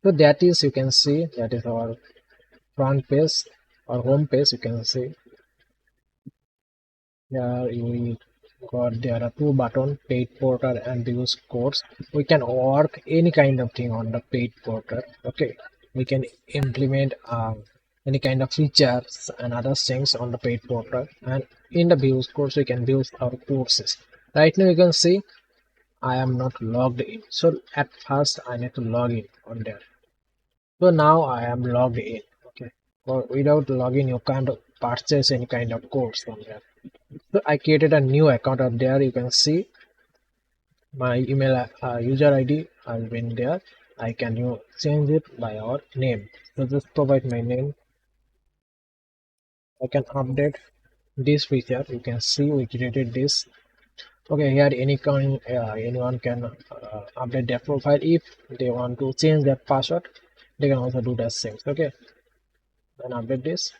So that is, you can see, that is our front page or home page. You can see here we got, there are two buttons, paid portal and views course. We can work any kind of thing on the paid portal. Okay, we can implement any kind of features and other things on the paid portal, and in the views course we can view our courses. Right now you can see I am not logged in, so at first I need to log in on there. So now I am logged in. Okay, so without login you can't purchase any kind of course from there. So I created a new account up there. You can see my email user ID has been there. I can change it by our name. So just provide my name. I can update this feature. You can see we created this. Okay, here anyone can update their profile. If they want to change their password, they can also do that same. Okay, then update this.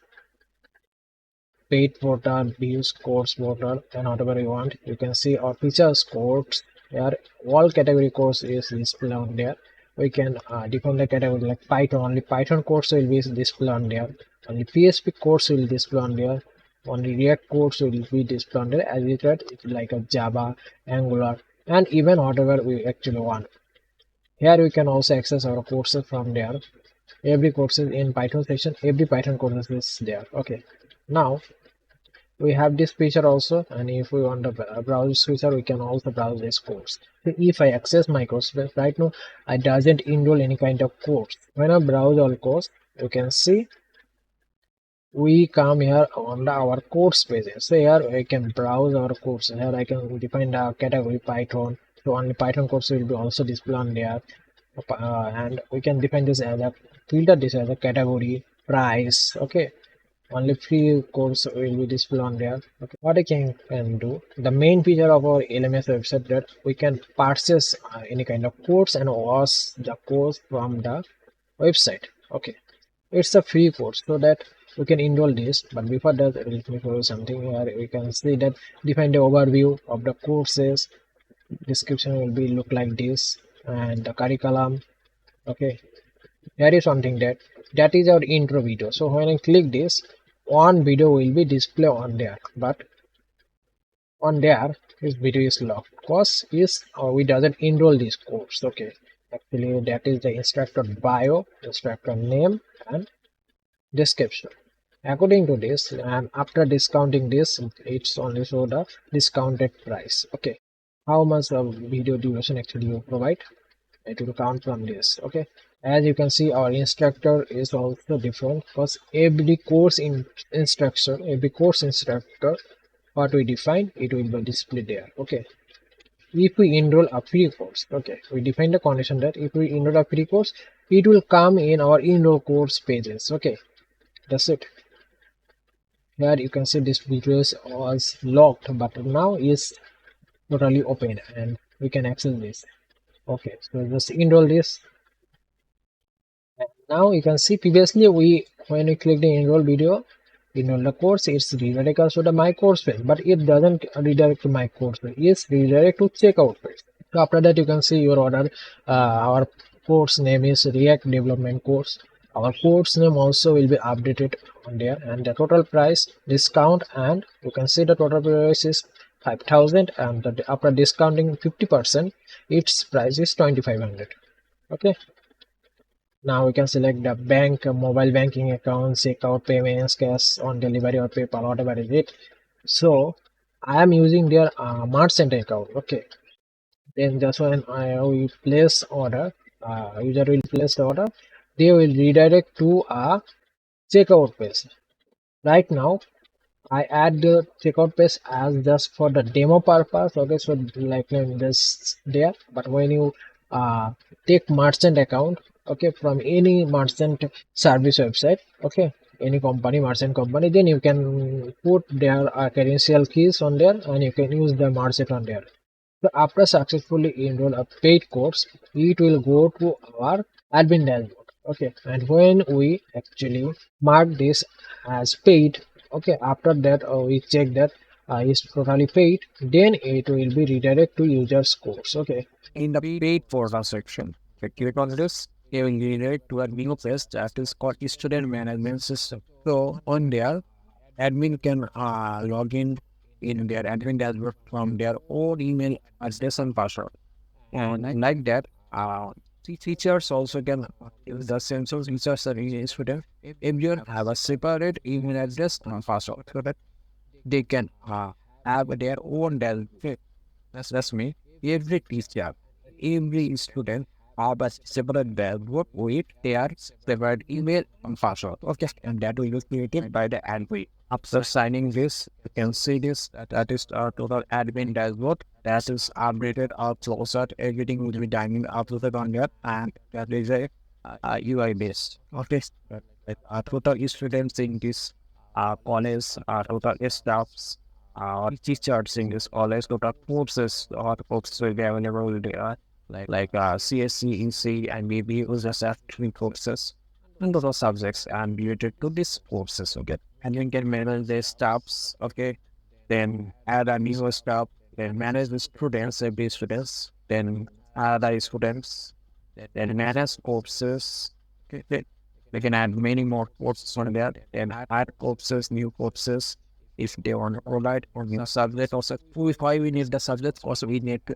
Paid portal, views course portal, and whatever you want. You can see our features course here. All category course is displayed on there. We can define the category like Python. Only Python course will be displayed on there. Only PHP course will display on there. Only React course will be displayed on there. As you said, it's like a Java, Angular, and even whatever we actually want. Here we can also access our courses from there. Every course is in Python section. Every Python course is there. Okay. Now we have this feature also, and if we want to browse feature, we can also browse this course. So if I access my course right now, I doesn't enroll any kind of course. When I browse all course, you can see we come here on our course pages. So here I can browse our course. Here I can define the category Python. So only Python course will be also displayed on there. And we can define this as a filter, this as a category, price. Okay, only free course will be displayed on there. Okay, what I can do, the main feature of our LMS website, that we can purchase any kind of course and watch the course from the website. Okay, it's a free course, so that we can enroll this. But before that, let me show you something. Here we can see that define the overview of the courses. Description will be look like this, and the curriculum. Okay, there is something that is our intro video. So when I click this, one video will be displayed on there, but on there this video is locked because is we doesn't enroll this course. Okay, actually that is the instructor bio, instructor name, and description. According to this, and after discounting this, it's only show the discounted price. Okay, how much of video duration actually you provide, it will count from this. Okay, as you can see, our instructor is also different because every course instructor what we define, it will be displayed there. Okay, if we enroll a free course, okay, we define the condition that if we enroll a free course, it will come in our enroll course pages. Okay, that's it. Here you can see this video was locked, but now is totally open and we can access this. Okay, so just enroll this. Now you can see previously when we click the enroll video, enroll the course, it's redirect us to the my course page, but it doesn't redirect to my course page. It's redirect to checkout page. So after that you can see your order. Our course name is React Development Course. Our course name also will be updated on there, and the total price, discount, and you can see the total price is 5,000, and after discounting 50%, its price is 2,500. Okay. Now we can select the bank, mobile banking account, checkout, payments, cash on delivery or PayPal, whatever is it. So I am using their merchant account. Okay. Then just when I will place order, user will place the order, they will redirect to a checkout page. Right now, I add the checkout page as just for the demo purpose. Okay, so like this there. But when you take merchant account, okay, from any merchant service website, okay, any company, merchant company, then you can put their credential keys on there, and you can use the merchant on there. So after successfully enroll a paid course, it will go to our admin dashboard. Okay, and when we actually mark this as paid, okay, after that we check that is totally paid, then it will be redirected to user's course. Okay, In the paid portal section, click on this. integrated to a new place that is called student management system. So on there, admin can log in their admin dashboard from their own email address and password. And like that, teachers also can use the sensors teachers and students. Everyone have a separate email address and password so that they can have their own dashboard. That's me. Every teacher, every student have a separate dashboard with their separate email and password. Okay, and that will be created by the admin. After signing this, you can see this. That is our total admin dashboard. That is updated or closed. Everything will be done uploaded on that, and that is a UI based. Okay, our total students in this college, total staffs teachers in this college, total courses or courses will be available there, like CSC, EC, and maybe just three courses and other subjects and related to these courses. Okay, and you can manage the staffs. Okay, then add a new staff, then manage the students, every students, then add the students, then manage courses. Okay, then they can add many more courses on that, then add courses, new courses. If they want to provide or new subject, also why we need the subject, also we need to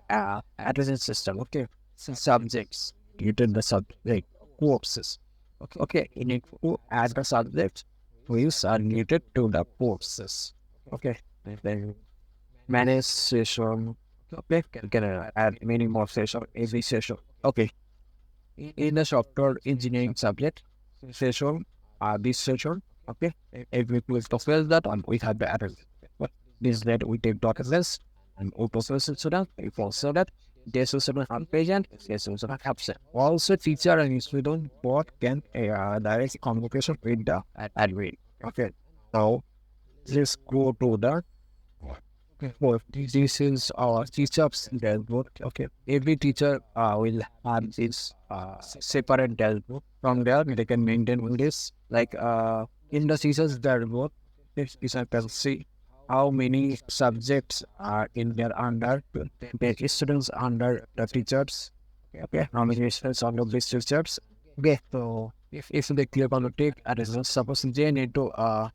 address the system. Okay, subjects, you did the subject courses. Okay, you need to add the subject which are needed to the courses. Okay, then manage session. Okay, can add many more session, every session. Okay, in the software engineering subject session, this session, okay, if we click to fill that, and we have the error. But this that we take documents and we process it so that we also that this is not patient, this is not absent. Also, teacher and student both can direct communication with the admin. Okay, now let's go to the well, this is our teachers dashboard. Okay, every teacher will have this separate dashboard. From there, they can maintain this. Like in the teachers dashboard, this teacher can see how many subjects are in their under the students under the teachers. Okay, how many students under these teachers? Okay, so if they click on the take attendance, suppose they need to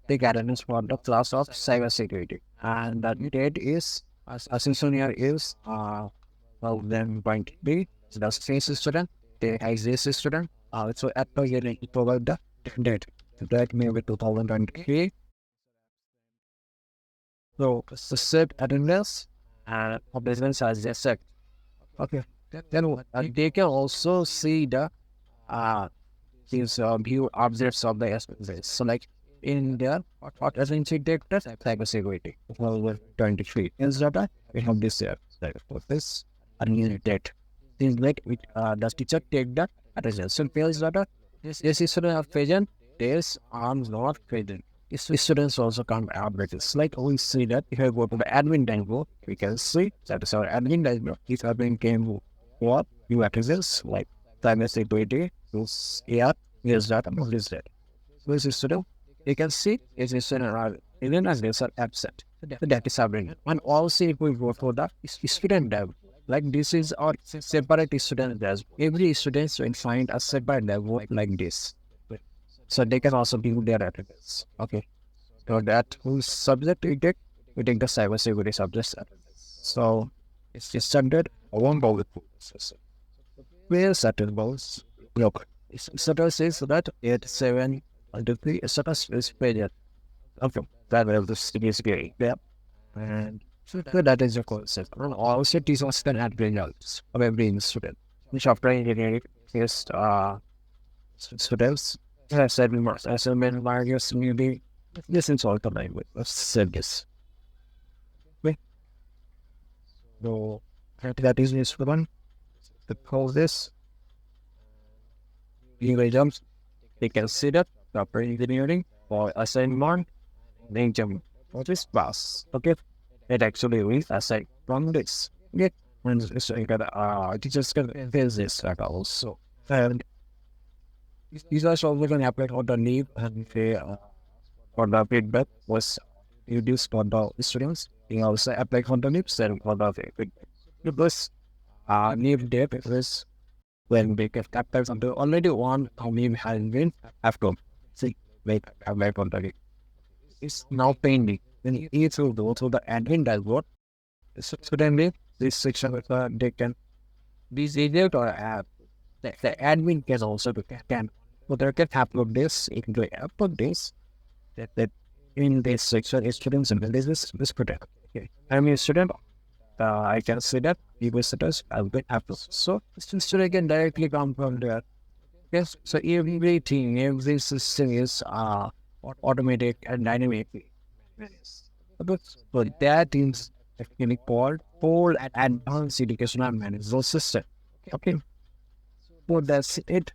take attendance for the class of cybersecurity, and the date is assumption here is well then going to be the same student, the existing student. So at the year it provide the date. The date may be 2023. So the set attendance and attendance as just set. Okay, then they can also see the uh these view objects of the SPSS. So like in there, what essentially take that cybersecurity. Well, with 23 is data, we have this here. Like for this unlimited. Things like with does teacher take that at a lesson page data? Yes, student have present, this arms not present. Students also can update this. Like we see that if I go to the admin dashboard, we can see that is our admin dashboard. If admin came what you access like cybersecurity, use AI, use that, and use that. With the student, you can see is a student are even as they are absent. So that is happening. And also if we go for the student dev, like this is our separate student dev. Every student will find a separate dev like this. So they can also build their attendance. Okay. So that whose subject we take the cybersecurity subject. So it's just standard one bullet process. Where certain balls look. Certain says that 8, 7, 3, certain is failure. Okay, that will the serious game. Yeah. And so that is the concept. And also teachers can add results of every student. Which after engineering is students. As I said, we must assignment various maybe this is all combined with service. Okay. So that is this one. The process anyway jumps they consider proper engineering for assignment then jump for this pass. Okay. It actually will assign from this. Okay. And so you got teachers can face this also. And these are also going to apply on the leave and they for the feedback was reduced for the students. You also apply for the leaves and for the feedback. Because leave date is when we get captured on the already one maybe has been after see wait I wait on the it's now pending. Then each will go to the admin dashboard. Suddenly this section they can disable or add. The admin can also can so they can upload this into upload this that in this section students and this is this protect. Okay. I'm a student. I can see that people status I will upload. So student can directly come from there. Yes. So every system is automatic and dynamic. But so that is actually called whole advanced educational management system. Okay. So that's it.